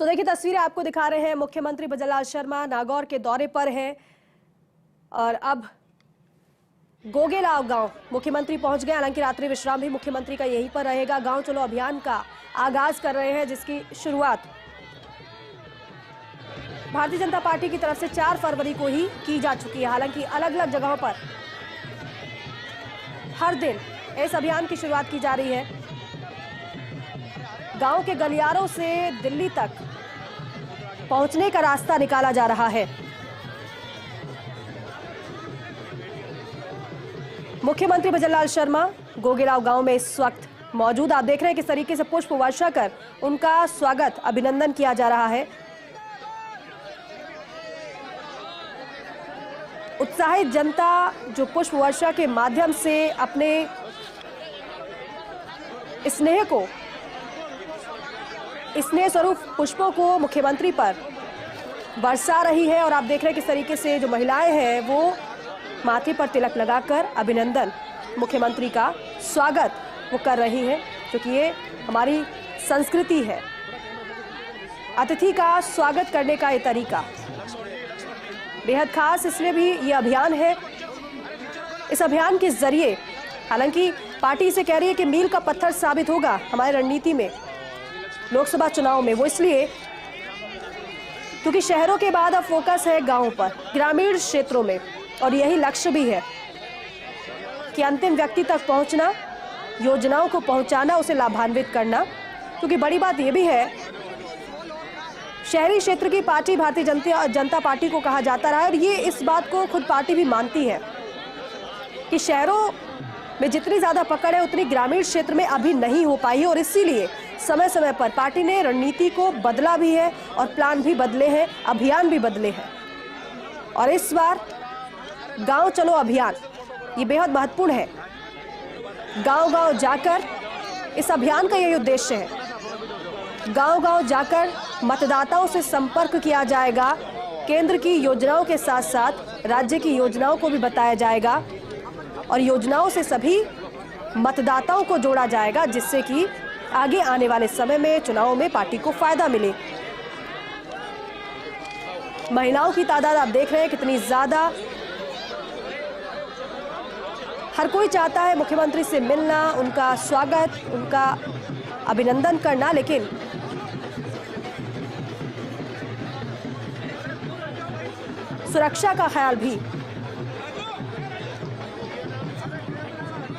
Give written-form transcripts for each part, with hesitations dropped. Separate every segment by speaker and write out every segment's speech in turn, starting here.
Speaker 1: तो देखिए तस्वीरें आपको दिखा रहे हैं, मुख्यमंत्री भजनलाल शर्मा नागौर के दौरे पर हैं और अब गोगेलाव गांव मुख्यमंत्री पहुंच गए। हालांकि रात्रि विश्राम भी मुख्यमंत्री का यहीं पर रहेगा। गांव चलो अभियान का आगाज कर रहे हैं, जिसकी शुरुआत भारतीय जनता पार्टी की तरफ से 4 फरवरी को ही की जा चुकी है। हालांकि अलग अलग जगहों पर हर दिन इस अभियान की शुरुआत की जा रही है। गांव के गलियारों से दिल्ली तक पहुंचने का रास्ता निकाला जा रहा है। मुख्यमंत्री भजनलाल शर्मा गोगेलाव गांव में इस वक्त मौजूद। आप देख रहे हैं किस तरीके से पुष्प वर्षा कर उनका स्वागत अभिनंदन किया जा रहा है। उत्साहित जनता जो पुष्प वर्षा के माध्यम से अपने स्नेह स्वरूप पुष्पों को मुख्यमंत्री पर बरसा रही है। और आप देख रहे हैं किस तरीके से जो महिलाएं हैं वो माथे पर तिलक लगाकर अभिनंदन, मुख्यमंत्री का स्वागत वो कर रही हैं, क्योंकि ये हमारी संस्कृति है। अतिथि का स्वागत करने का ये तरीका बेहद खास इसलिए भी ये अभियान है। इस अभियान के जरिए हालांकि पार्टी इसे कह रही है कि मील का पत्थर साबित होगा हमारी रणनीति में लोकसभा चुनाव में। वो इसलिए क्योंकि शहरों के बाद अब फोकस है गांवों पर, ग्रामीण क्षेत्रों में, और यही लक्ष्य भी है कि अंतिम व्यक्ति तक पहुंचना, योजनाओं को पहुंचाना, उसे लाभान्वित करना। क्योंकि बड़ी बात यह भी है, शहरी क्षेत्र की पार्टी भारतीय जनता पार्टी को कहा जाता रहा है, और ये इस बात को खुद पार्टी भी मानती है कि शहरों में जितनी ज्यादा पकड़ है उतनी ग्रामीण क्षेत्र में अभी नहीं हो पाई है। और इसीलिए समय समय पर पार्टी ने रणनीति को बदला भी है और प्लान भी बदले हैं, अभियान भी बदले हैं। और इस बार गांव चलो अभियान ये बेहद महत्वपूर्ण है। गांव गांव जाकर इस अभियान का यही उद्देश्य है। गांव गांव जाकर मतदाताओं से संपर्क किया जाएगा, केंद्र की योजनाओं के साथ साथ राज्य की योजनाओं को भी बताया जाएगा और योजनाओं से सभी मतदाताओं को जोड़ा जाएगा, जिससे कि आगे आने वाले समय में चुनाव में पार्टी को फायदा मिले। महिलाओं की तादाद आप देख रहे हैं कितनी ज्यादा। हर कोई चाहता है मुख्यमंत्री से मिलना, उनका स्वागत, उनका अभिनंदन करना, लेकिन सुरक्षा का ख्याल भी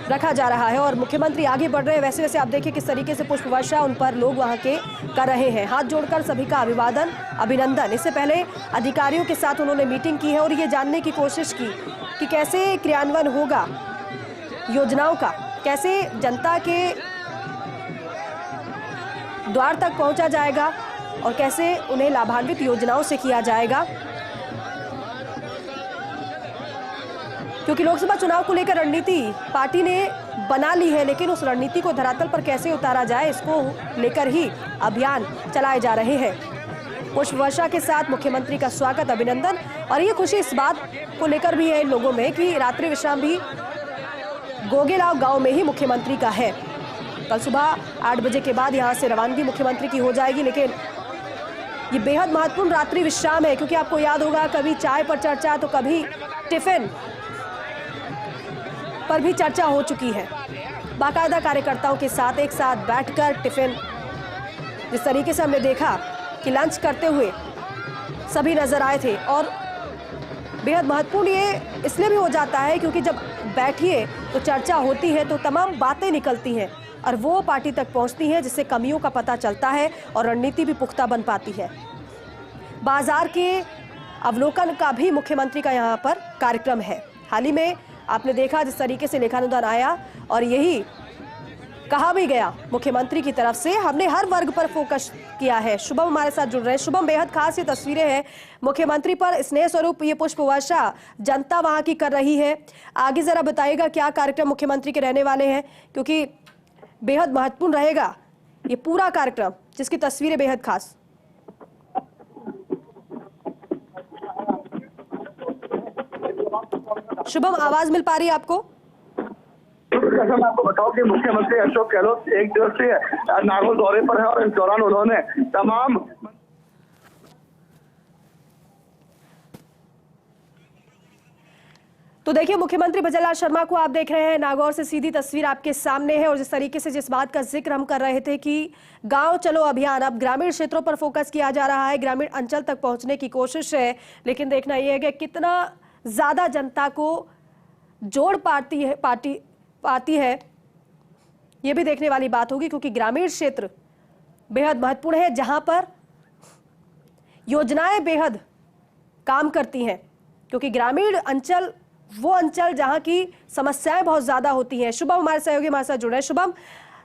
Speaker 1: रखा जा रहा है। और मुख्यमंत्री आगे बढ़ रहे हैं, वैसे वैसे आप देखिए किस तरीके से पुष्प वर्षा उन पर लोग वहां के कर रहे हैं। हाथ जोड़कर सभी का अभिवादन, अभिनंदन। इससे पहले अधिकारियों के साथ उन्होंने मीटिंग की है और ये जानने की कोशिश की कि कैसे क्रियान्वयन होगा योजनाओं का, कैसे जनता के द्वार तक पहुंचा जाएगा और कैसे उन्हें लाभान्वित योजनाओं से किया जाएगा। क्योंकि लोकसभा चुनाव को लेकर रणनीति पार्टी ने बना ली है, लेकिन उस रणनीति को धरातल पर कैसे उतारा जाए, इसको लेकर ही अभियान चलाए जा रहे हैं। पुष्प वर्षा के साथ मुख्यमंत्री का स्वागत, अभिनंदन, और ये खुशी इस बात को लेकर भी है इन लोगों में कि रात्रि विश्राम भी गोगेलाव गांव में ही मुख्यमंत्री का है। कल सुबह 8 बजे के बाद यहां से रवानगी मुख्यमंत्री की हो जाएगी। लेकिन ये बेहद महत्वपूर्ण रात्रि विश्राम है, क्योंकि आपको याद होगा कभी चाय पर चर्चा तो कभी टिफिन पर भी चर्चा हो चुकी है। बाकायदा कार्यकर्ताओं के साथ एक साथ बैठकर टिफिन, जिस तरीके से हमने देखा कि लंच करते हुए सभी नजर आए थे। और बेहद महत्वपूर्ण ये इसलिए भी हो जाता है क्योंकि जब बैठिए तो चर्चा होती है तो तमाम बातें निकलती हैं और वो पार्टी तक पहुंचती हैं, जिससे कमियों का पता चलता है और रणनीति भी पुख्ता बन पाती है। बाजार के अवलोकन का भी मुख्यमंत्री का यहाँ पर कार्यक्रम है। हाल ही में आपने देखा जिस तरीके से लेखानुदान आया और यही कहा भी गया मुख्यमंत्री की तरफ से, हमने हर वर्ग पर फोकस किया है। शुभम हमारे साथ जुड़ रहे हैं। शुभम, बेहद खास ये तस्वीरें हैं, मुख्यमंत्री पर स्नेह स्वरूप ये पुष्प वर्षा जनता वहां की कर रही है। आगे जरा बताइएगा क्या कार्यक्रम मुख्यमंत्री के रहने वाले हैं, क्योंकि बेहद महत्वपूर्ण रहेगा ये पूरा कार्यक्रम, जिसकी तस्वीरें बेहद खास। शुभम, आवाज मिल पा रही है आपको?
Speaker 2: जैसा मैं आपको बताऊं कि मुख्यमंत्री अशोक गहलोत एक दिवसीय नागौर दौरे पर है और इस दौरान उन्होंने तमाम
Speaker 1: तो देखिए, मुख्यमंत्री भजनलाल शर्मा को आप देख रहे हैं, नागौर से सीधी तस्वीर आपके सामने है। और जिस तरीके से जिस बात का जिक्र हम कर रहे थे कि गांव चलो अभियान अब ग्रामीण क्षेत्रों पर फोकस किया जा रहा है, ग्रामीण अंचल तक पहुंचने की कोशिश है, लेकिन देखना यह है कि कितना ज्यादा जनता को जोड़ पाती है ये भी देखने वाली बात होगी, क्योंकि ग्रामीण क्षेत्र बेहद महत्वपूर्ण है, जहां पर योजनाएं बेहद काम करती हैं, क्योंकि ग्रामीण अंचल वो अंचल जहां की समस्याएं बहुत ज्यादा होती हैं। शुभम हमारे सहयोगी हमारे साथ जुड़ रहे हैं। शुभम,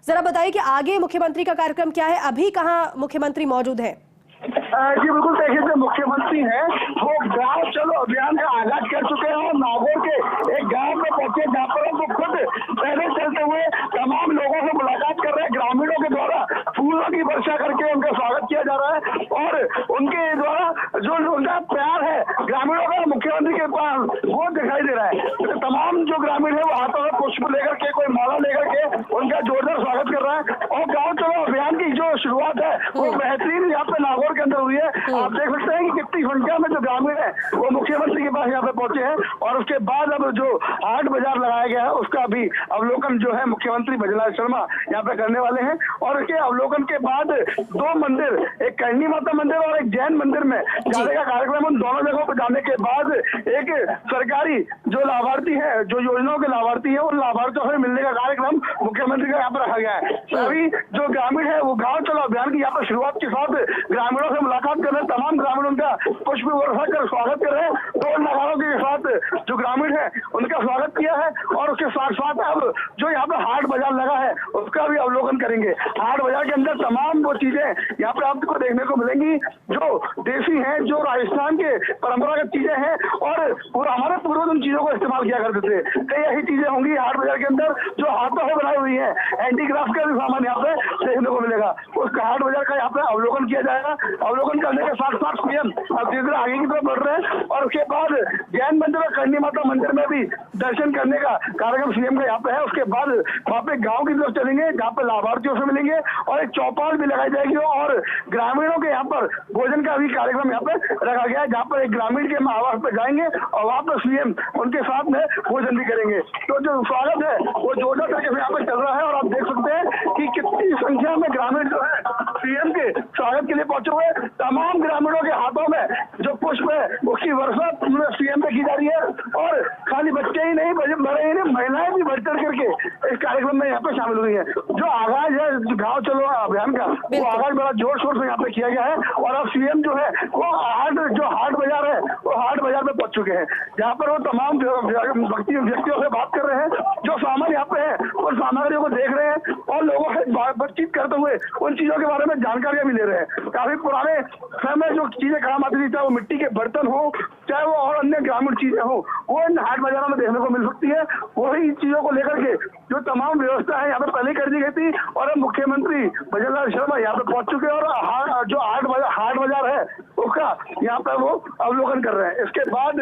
Speaker 1: जरा बताइए कि आगे मुख्यमंत्री का कार्यक्रम क्या है, अभी कहां मुख्यमंत्री मौजूद है?
Speaker 2: जी बिल्कुल, देखिए जो मुख्यमंत्री हैं वो गांव चलो अभियान का आगाज कर चुके हैं और नागौर के एक गांव में पहुंचे, जहां पर वो खुद पैदल चलते हुए तमाम लोगों से मुलाकात कर रहे हैं। ग्रामीणों के द्वारा फूलों की वर्षा करके उनका स्वागत किया जा रहा है और उनके द्वारा जो उनका प्यार है ग्रामीणों का मुख्यमंत्री के पास वो दिखाई दे रहा है। तो तमाम जो ग्रामीण है वो हाथों में पुष्प लेकर के, कोई माला लेकर के उनका जोरदार स्वागत कर रहा है। और गाँव चलो अभियान की जो शुरुआत है वो बेहतरीन यहाँ पे नागौर के अंदर हुई है। आप देख सकते हैं कि कितनी संख्या में जो ग्रामीण है वो मुख्यमंत्री के पास यहाँ पे पहुंचे हैं। और उसके बाद अब जो हाट बाजार लगाया गया है उसका भी अवलोकन जो है मुख्यमंत्री भजनलाल शर्मा यहाँ पे करने वाले हैं। और इसके अवलोकन के बाद 2 मंदिर, एक करणी माता मंदिर और एक जैन मंदिर में जाने का कार्यक्रम, उन दोनों जगहों पर जाने के बाद एक सरकारी जो लाभार्थी है, जो योजनाओं के लाभार्थी है, उन लाभार्थियों से मिलने का कार्यक्रम मुख्यमंत्री का यहाँ पर रखा गया है। सभी जो ग्रामीण है वो गाँव चलो अभियान की यहाँ पर शुरुआत के साथ ग्रामीणों से मुलाकात कर रहे हैं। तमाम ग्रामीण उनका पुष्प वर्षा कर स्वागत कर रहे हैं। ढोल नगाड़ों के साथ जो ग्रामीण है उनका स्वागत किया है। और उसके साथ साथ अब जो यहाँ पे हाट बाजार लगा है उसका भी अवलोकन करेंगे। हाट बाजार के अंदर तमाम वो चीजें यहाँ पे आपको देखने को मिलेंगी जो देसी हैं, जो राजस्थान के परंपरागत चीजें हैं और हमारे पूर्वज उन चीजों को इस्तेमाल किया करते थे। कई ऐसी चीजें होंगी हाट बाजार के अंदर जो हाथों से बनाई हुई है, हैंडीक्राफ्ट का भी सामान यहाँ पे देखने को मिलेगा। उस हाट बाजार का यहाँ पे अवलोकन किया जाएगा। अवलोकन करने के साथ साथ सीएम अब धीरे धीरे आगे की तरफ बढ़ रहे हैं। और उसके बाद जैन मंदिर और करणी माता मंदिर में भी दर्शन करने का कार्यक्रम सीएम का यहाँ पे है। उसके बाद वहाँ पे गांव की तरफ चलेंगे, जहाँ पे लाभार्थियों से मिलेंगे और एक चौपाल भी लगाई जाएगी। और ग्रामीणों के यहाँ पर भोजन का भी कार्यक्रम यहाँ पे रखा गया है, जहाँ पर एक ग्रामीण के आवास पे जाएंगे और वहाँ पर सीएम उनके साथ में भोजन भी करेंगे। तो जो स्वागत है वो जोरदार तरीके से यहाँ पे चल रहा है। और आप देख सकते हैं कि कितनी संख्या में ग्रामीण जो है सीएम के स्वागत के लिए पहुंचे हुए। तमाम ग्रामीणों के हाथों में जो पुष्प है उसकी वर्षा सीएम पे की जा रही है। और खाली बच्चे ही नहीं, बड़े ही नहीं, महिलाएं भी बढ़ चढ़ करके इस कार्यक्रम में यहाँ पे शामिल हुई है। जो आगाज है गाँव चलो अभियान का, वो आगाज बड़ा जोर शोर से यहाँ पे किया गया है। और अब सीएम जो है वो हाट बाजार है वो हाट बाजार में पहुंच चुके हैं, जहाँ पर वो तमाम व्यक्तियों से बात कर रहे हैं। जो सामान यहाँ पे है उन सामग्रियों को देख रहे हैं और लोगों से बातचीत करते हुए उन चीजों के बारे में जानकारियां भी ले रहे हैं। काफी पुराने समय जो चीजें काम आती थी, चाहे वो मिट्टी के बर्तन हो, चाहे वो और अन्य ग्रामीण चीजें हो, वो इन हाट बाजारों में देखने को मिल सकती है। वही चीजों को लेकर के जो तमाम व्यवस्था है यहाँ पे पहले कर दी गई थी। और अब मुख्यमंत्री भजनलाल शर्मा यहाँ पे पहुंच चुके हैं और जो हाट बाजार है उसका यहाँ पे वो अवलोकन कर रहे हैं। इसके बाद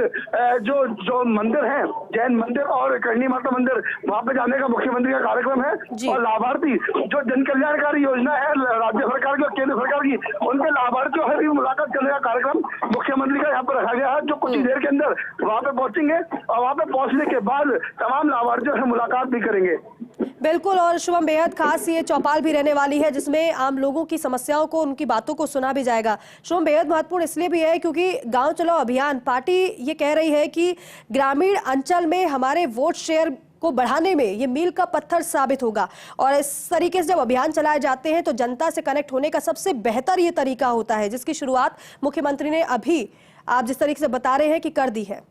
Speaker 2: जो मंदिर है, जैन मंदिर और करणी माता मंदिर, वहाँ पे जाने का मुख्यमंत्री का कार्यक्रम है। और लाभार्थी जो जन कल्याणकारी योजना है राज्य सरकार की, केंद्र सरकार की, उनके लाभार्थियों से भी मुलाकात करने का कार्यक्रम मुख्यमंत्री का यहाँ पर रखा गया है, जो कुछ ही देर के अंदर वहाँ पे पहुंचेंगे। और वहाँ पे पहुंचने के बाद तमाम लाभार्थियों से मुलाकात भी करेंगे।
Speaker 1: बिल्कुल। और शुभम, बेहद खास ये चौपाल भी रहने वाली है, जिसमें आम लोगों की समस्याओं को, उनकी बातों को सुना भी जाएगा। शुभम, बेहद महत्वपूर्ण इसलिए भी है क्योंकि गांव चलो अभियान पार्टी ये कह रही है कि ग्रामीण अंचल में हमारे वोट शेयर को बढ़ाने में ये मील का पत्थर साबित होगा। और इस तरीके से जब अभियान चलाए जाते हैं तो जनता से कनेक्ट होने का सबसे बेहतर ये तरीका होता है, जिसकी शुरुआत मुख्यमंत्री ने अभी आप जिस तरीके से बता रहे हैं कि कर दी है।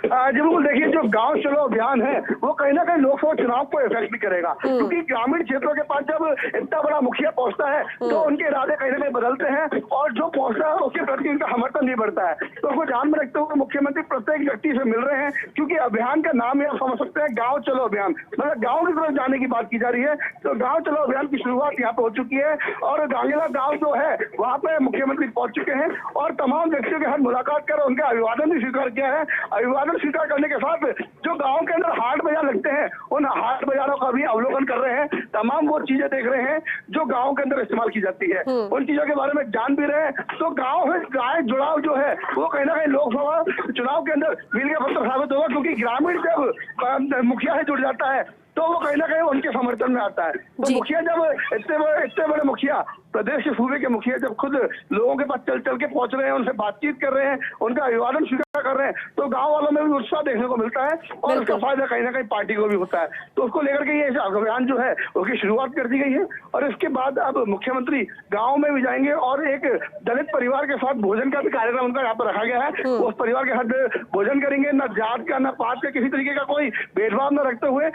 Speaker 2: जी बिल्कुल, देखिए जो गांव चलो अभियान है वो कहीं ना कहीं लोकसभा चुनाव को इफेक्ट भी करेगा, क्योंकि ग्रामीण क्षेत्रों के पास जब इतना बड़ा मुखिया पहुंचता है तो उनके इरादे कहीं ना कहीं बदलते हैं और जो पहुंचता है उसके प्रति उनका समर्थन नहीं बढ़ता है। तो उसको ध्यान में रखते हुए मुख्यमंत्री प्रत्येक व्यक्ति से मिल रहे हैं, क्योंकि अभियान का नाम ही आप समझ सकते हैं, गाँव चलो अभियान, मतलब गाँव की तरफ जाने की बात की जा रही है। तो गाँव चलो अभियान की शुरुआत यहाँ पे हो चुकी है और गांगेला गाँव जो है वहाँ पे मुख्यमंत्री पहुंच चुके हैं और तमाम व्यक्तियों के साथ मुलाकात कर उनका अभिवादन भी स्वीकार किया है। अभिवादन अभिवादन स्वीकार करने के साथ जो गाँव के अंदर हाट बाजार लगते हैं उन हाट बाजारों का भी अवलोकन कर रहे हैं, तमाम वो चीजें देख रहे हैं जो गाँव के अंदर इस्तेमाल की जाती है, उन चीजों के बारे में जान भी रहे हैं। तो गाँव में गाय जुड़ाव जो है वो कहीं ना कहीं लोकसभा चुनाव के अंदर मील का पत्थर साबित होगा, क्योंकि ग्रामीण जब मुखिया से जुड़ जाता है तो वो कहीं ना कहीं उनके समर्थन में आता है। तो मुखिया जब इतने बड़े मुखिया, प्रदेश के सूबे के मुखिया जब खुद लोगों के पास चल के पहुंच रहे हैं, उनसे बातचीत कर रहे हैं, उनका अभिवादन स्वीकार कर रहे हैं, तो गांव वालों में भी उत्साह देखने को मिलता है और उसका फायदा कहीं ना कहीं पार्टी को भी होता है। तो उसको लेकर के ये अभियान जो है उसकी शुरुआत कर दी गई है और इसके बाद अब मुख्यमंत्री गाँव में भी जाएंगे और एक दलित परिवार के साथ भोजन का भी कार्यक्रम उनका यहाँ पर रखा गया है। उस परिवार के साथ भोजन करेंगे, न जात का न पात का किसी तरीके का कोई भेदभाव न रखते हुए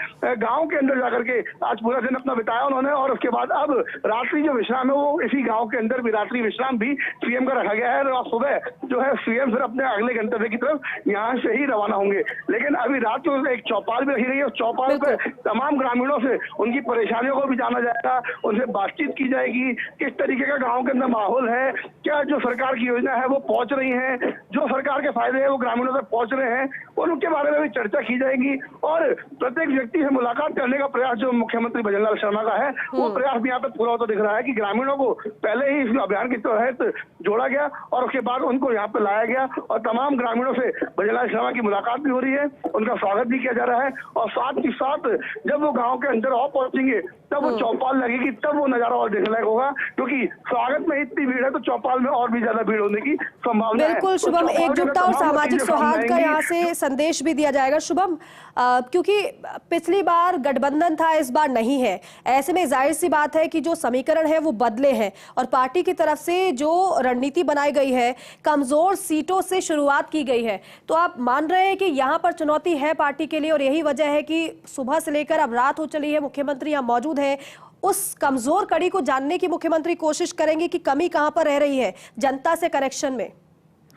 Speaker 2: गांव के अंदर जाकर के आज पूरा दिन अपना बिताया उन्होंने। और उसके बाद अब रात्रि जो विश्राम है वो इसी गांव के अंदर भी रात्रि विश्राम भी सीएम का रखा गया है और सुबह जो है सीएम फिर अपने अगले गंतव्य की तरफ यहाँ से ही रवाना होंगे। लेकिन अभी रात को एक चौपाल भी रखी गई है, उस चौपाल पर तमाम ग्रामीणों से उनकी परेशानियों को भी जाना जाएगा, उनसे बातचीत की जाएगी, किस तरीके का गाँव के अंदर माहौल है, क्या जो सरकार की योजना है वो पहुंच रही है, जो सरकार के फायदे है वो ग्रामीणों तक पहुंच रहे हैं, और उनके बारे में भी चर्चा की जाएगी। और प्रत्येक व्यक्ति से मुलाकात करने का प्रयास जो मुख्यमंत्री भजनलाल शर्मा का है वो प्रयास भी यहाँ पे पूरा होता दिख रहा है कि ग्रामीणों को पहले ही इस अभियान के तहत जोड़ा गया और उसके बाद उनको यहाँ पे लाया गया और तमाम ग्रामीणों से भजनलाल शर्मा की मुलाकात भी हो रही है, उनका स्वागत भी किया जा रहा है। और साथ ही साथ जब वो गाँव के अंदर और पहुंचेंगे तब वो चौपाल लगेगी, तब वो नजारा और देखने लायक होगा, क्योंकि स्वागत में इतनी भीड़ है तो चौपाल में और भी ज्यादा भीड़ होने की संभावना है।
Speaker 1: बिल्कुल शुभम, एकजुटता और सामाजिक सौहार्द का यहाँ से संदेश भी दिया जाएगा। शुभम, क्योंकि पिछली बार गठबंधन था, इस बार नहीं है, ऐसे में जाहिर सी बात है कि जो समीकरण है वो बदले हैं और पार्टी की तरफ से जो रणनीति बनाई गई है कमजोर सीटों से शुरुआत की गई है। तो आप मान रहे हैं कि यहाँ पर चुनौती है पार्टी के लिए और यही वजह है कि सुबह से लेकर अब रात हो चली है, मुख्यमंत्री यहाँ मौजूद है, उस कमजोर कड़ी को जानने की मुख्यमंत्री कोशिश करेंगे कि कमी कहां पर रह रही है जनता से कनेक्शन में।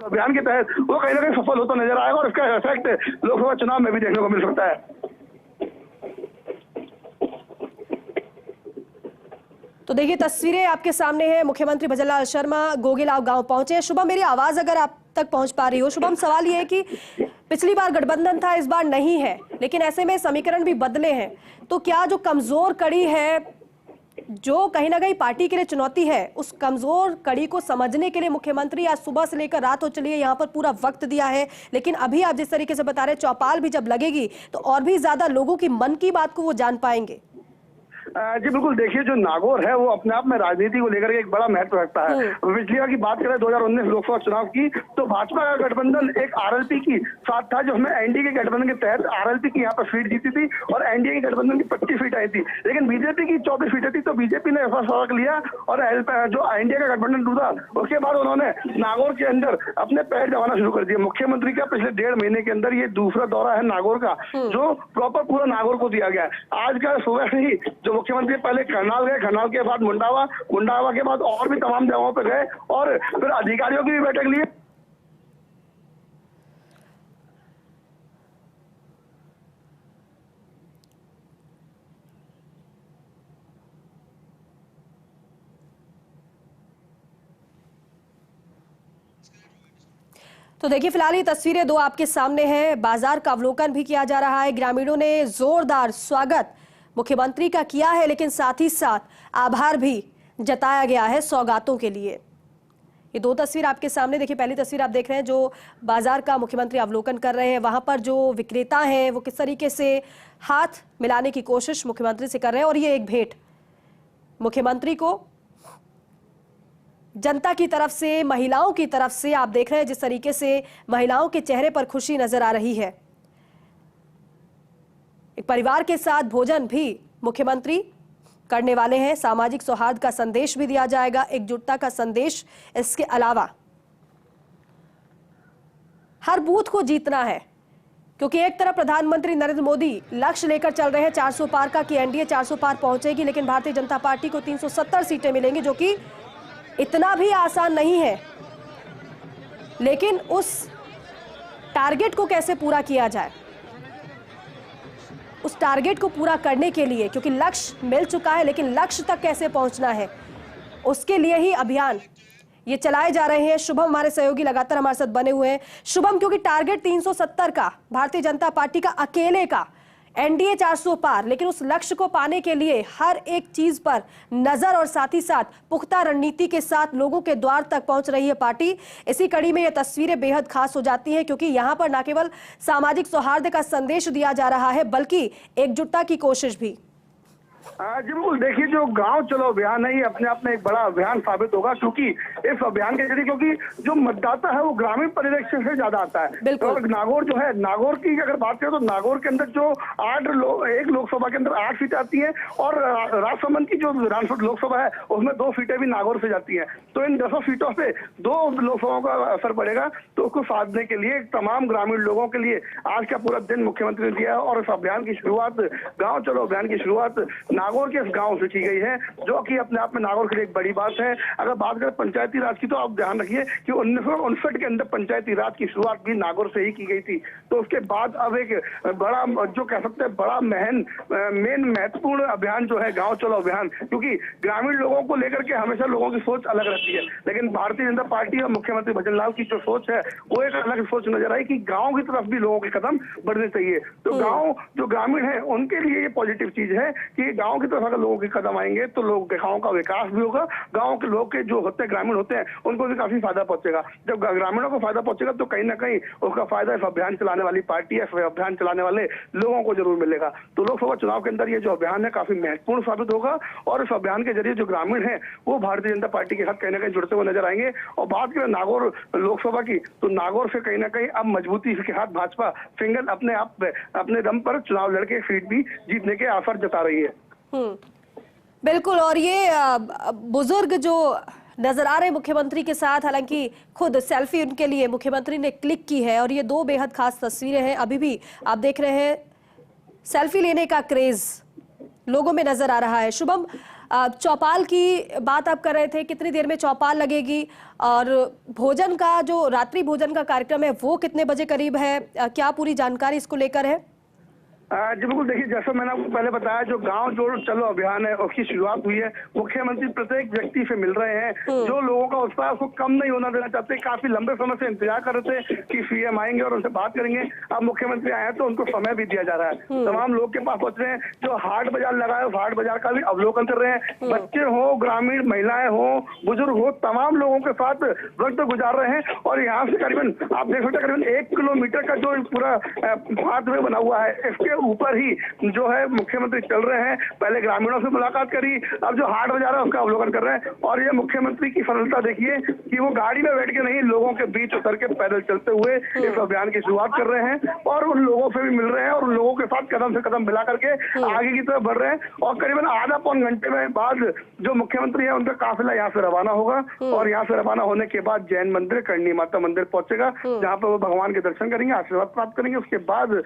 Speaker 2: अभियान के तहत वो कहीं ना कहीं सफल होता नजर आएगा और इसका इफेक्ट लोकसभा चुनाव में भी देखने को मिल सकता है।
Speaker 1: तो देखिए तस्वीरें आपके सामने हैं, मुख्यमंत्री भजनलाल शर्मा गोगेलाव गांव पहुंचे हैं। शुभम, मेरी आवाज अगर आप तक पहुंच पा रही हो। शुभम, सवाल ये है कि पिछली बार गठबंधन था, इस बार नहीं है, लेकिन ऐसे में समीकरण भी बदले हैं, तो क्या जो कमजोर कड़ी है जो कहीं ना कहीं पार्टी के लिए चुनौती है, उस कमजोर कड़ी को समझने के लिए मुख्यमंत्री आज सुबह से लेकर रात हो चली है यहाँ पर पूरा वक्त दिया है, लेकिन अभी आप जिस तरीके से बता रहे हैं चौपाल भी जब लगेगी तो और भी ज्यादा लोगों की मन की बात को वो जान पाएंगे।
Speaker 2: जी बिल्कुल, देखिए जो नागौर है वो अपने आप में राजनीति को लेकर के एक बड़ा महत्व रखता है। पिछली बार की बात करें 2019 लोकसभा चुनाव की, तो भाजपा का गठबंधन एक आरएलपी की साथ था, जो हमें एनडीए के गठबंधन के तहत आरएलपी की यहाँ पर सीट जीती थी और एनडीए के गठबंधन की 25 सीट आई थी, लेकिन बीजेपी की 24 सीटें थी, तो बीजेपी ने ऐसा फर्क लिया और जो एनडीए का गठबंधन टूटा उसके बाद उन्होंने नागौर के अंदर अपने पैर जमाना शुरू कर दिया। मुख्यमंत्री का पिछले 1.5 महीने के अंदर ये दूसरा दौरा है नागौर का, जो प्रॉपर पूरा नागौर को दिया गया है। आज का सुबह से ही जो मुख्यमंत्री पहले करनाल गए, करनाल के बाद मुंडावा, मुंडावा के बाद और भी तमाम जगहों पर गए और फिर अधिकारियों की भी बैठक ली।
Speaker 1: तो देखिए फिलहाल ये तस्वीरें दो आपके सामने हैं, बाजार का अवलोकन भी किया जा रहा है, ग्रामीणों ने जोरदार स्वागत मुख्यमंत्री का किया है, लेकिन साथ ही साथ आभार भी जताया गया है सौगातों के लिए। ये दो तस्वीर आपके सामने देखिए, पहली तस्वीर आप देख रहे हैं जो बाजार का मुख्यमंत्री अवलोकन कर रहे हैं, वहां पर जो विक्रेता हैं वो किस तरीके से हाथ मिलाने की कोशिश मुख्यमंत्री से कर रहे हैं और ये एक भेंट मुख्यमंत्री को जनता की तरफ से, महिलाओं की तरफ से आप देख रहे हैं जिस तरीके से महिलाओं के चेहरे पर खुशी नजर आ रही है। एक परिवार के साथ भोजन भी मुख्यमंत्री करने वाले हैं, सामाजिक सौहार्द का संदेश भी दिया जाएगा, एकजुटता का संदेश। इसके अलावा हर बूथ को जीतना है, क्योंकि एक तरफ प्रधानमंत्री नरेंद्र मोदी लक्ष्य लेकर चल रहे हैं 400 पार का कि एनडीए 400 पार पहुंचेगी, लेकिन भारतीय जनता पार्टी को 370 सीटें मिलेंगी, जो कि इतना भी आसान नहीं है। लेकिन उस टारगेट को कैसे पूरा किया जाए, उस टारगेट को पूरा करने के लिए, क्योंकि लक्ष्य मिल चुका है लेकिन लक्ष्य तक कैसे पहुंचना है, उसके लिए ही अभियान ये चलाए जा रहे हैं। शुभम हमारे सहयोगी लगातार हमारे साथ बने हुए हैं। शुभम, क्योंकि टारगेट 370 का भारतीय जनता पार्टी का अकेले का, एनडीए 400 पार, लेकिन उस लक्ष्य को पाने के लिए हर एक चीज पर नजर और साथ ही साथ पुख्ता रणनीति के साथ लोगों के द्वार तक पहुंच रही है पार्टी। इसी कड़ी में ये तस्वीरें बेहद खास हो जाती हैं, क्योंकि यहां पर न केवल सामाजिक सौहार्द का संदेश दिया जा रहा है, बल्कि एकजुटता की कोशिश भी।
Speaker 2: जी बिल्कुल, देखिए जो गांव चलो अभियान है ये अपने आप में एक बड़ा अभियान साबित होगा, क्योंकि इस अभियान के जरिए, क्योंकि जो मतदाता है वो ग्रामीण परिदृश्य से ज्यादा आता है। और नागौर जो है, नागौर की अगर बात करें तो नागौर के अंदर जो एक लोकसभा के अंदर 8 सीटें आती है और राजसमंद की जो विधानसभा लोकसभा है उसमें 2 सीटें भी नागौर से जाती है। तो इन 10 सीटों से 2 लोकसभाओं का असर पड़ेगा। तो उसको साधने के लिए तमाम ग्रामीण लोगों के लिए आज का पूरा दिन मुख्यमंत्री ने दिया है और इस अभियान की शुरुआत, गाँव चलो अभियान की शुरुआत नागौर के इस गांव से की गई है, जो कि अपने आप में नागौर के लिए एक बड़ी बात है। अगर बात करें पंचायती राज की, तो आप ध्यान रखिए कि 1959 के अंदर पंचायती राज की शुरुआत भी नागौर से ही की गई थी। तो उसके बाद अब एक बड़ा, जो कह सकते हैं बड़ा मेन महत्वपूर्ण अभियान जो है गांव चलो अभियान, क्योंकि ग्रामीण लोगों को लेकर के हमेशा लोगों की सोच अलग रहती है, लेकिन भारतीय जनता पार्टी और मुख्यमंत्री भजन लाल की जो सोच है वो एक अलग सोच नजर आई कि गाँव की तरफ भी लोगों के कदम बढ़ने चाहिए। तो गाँव जो ग्रामीण है उनके लिए ये पॉजिटिव चीज है कि गाँव की तरफ अगर लोगों के कदम आएंगे तो लोग गाँव का विकास भी होगा, गाँव के लोग के जो होते हैं ग्रामीण होते हैं उनको भी काफी फायदा पहुंचेगा। जब ग्रामीणों को फायदा पहुंचेगा तो कहीं ना कहीं उसका फायदा इस अभियान चलाने वाली पार्टी है, इस अभियान चलाने वाले लोगों को जरूर मिलेगा। तो लोकसभा चुनाव के अंदर ये जो अभियान है काफी महत्वपूर्ण साबित होगा और इस अभियान के जरिए जो ग्रामीण है वो भारतीय जनता पार्टी के साथ कहीं ना कहीं जुड़ते हुए नजर आएंगे। और बात करें नागौर लोकसभा की, तो नागौर से कहीं ना कहीं अब मजबूती के साथ भाजपा सिंगल अपने दम पर चुनाव लड़के सीट भी जीतने के आसार जता रही है।
Speaker 1: बिल्कुल, और ये बुजुर्ग जो नजर आ रहे मुख्यमंत्री के साथ, हालांकि खुद सेल्फी उनके लिए मुख्यमंत्री ने क्लिक की है और ये 2 बेहद खास तस्वीरें हैं। अभी भी आप देख रहे हैं सेल्फी लेने का क्रेज लोगों में नजर आ रहा है। शुभम, चौपाल की बात आप कर रहे थे, कितनी देर में चौपाल लगेगी और भोजन का जो रात्रि भोजन का कार्यक्रम है वो कितने बजे करीब है, क्या पूरी जानकारी इसको लेकर है?
Speaker 2: जी बिल्कुल, देखिए जैसा मैंने आपको पहले बताया, जो गांव जोड़ चलो अभियान है उसकी शुरुआत हुई है। मुख्यमंत्री प्रत्येक व्यक्ति से मिल रहे हैं, जो लोगों का उत्साह उसको कम नहीं होना देना चाहते। काफी लंबे समय से इंतजार कर रहे थे कि सीएम आएंगे और उनसे बात करेंगे। अब मुख्यमंत्री आए तो उनको समय भी दिया जा रहा है। तमाम लोग के पास पहुंच रहे हैं, जो हाट बाजार लगा है उस हाट बाजार का भी अवलोकन कर रहे हैं। बच्चे हो, ग्रामीण महिलाएं हो, बुजुर्ग हो, तमाम लोगों के साथ वक्त गुजार रहे हैं। और यहाँ से करीबन आप देख सकते हैं करीबन 1 किलोमीटर का जो पूरा पाथवे बना हुआ है, इसके ऊपर ही जो है मुख्यमंत्री चल रहे हैं। पहले ग्रामीणों से मुलाकात करी, अब जो हाट बाजार है उसका अवलोकन कर रहे हैं। और ये मुख्यमंत्री की सरलता देखिए कि वो गाड़ी में बैठ के नहीं, लोगों के बीच उतर के पैदल चलते हुए इस अभियान की शुरुआत कर रहे हैं और उन लोगों से भी मिल रहे हैं और उन लोगों के साथ कदम से कदम मिला करके आगे की तरफ बढ़ रहे हैं। और करीबन आधा पौन घंटे में बाद जो मुख्यमंत्री है उनका काफिला यहाँ से रवाना होगा और यहाँ से रवाना होने के बाद जैन मंदिर, करणी माता मंदिर पहुंचेगा, जहाँ पर वो भगवान के दर्शन करेंगे, आशीर्वाद प्राप्त करेंगे। उसके बाद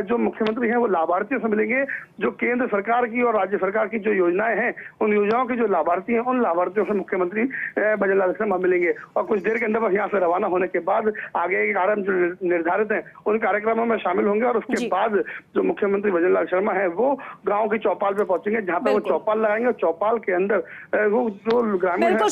Speaker 2: जो मुख्यमंत्री है वो लाभार्थियों से मिलेंगे, जो केंद्र सरकार की और राज्य सरकार की जो योजनाएं हैं उन योजनाओं के जो लाभार्थी हैं उन लाभार्थियों से मुख्यमंत्री भजन लाल शर्मा मिलेंगे। और कुछ देर के अंदर बस यहाँ से रवाना होने के बाद आगे के कार्यक्रम जो निर्धारित हैं उन कार्यक्रमों में शामिल होंगे। और उसके बाद जो मुख्यमंत्री भजन लाल शर्मा है वो गाँव की चौपाल पे पहुंचेंगे, जहाँ पे वो चौपाल लगाएंगे। चौपाल के अंदर वो जो ग्रामीण है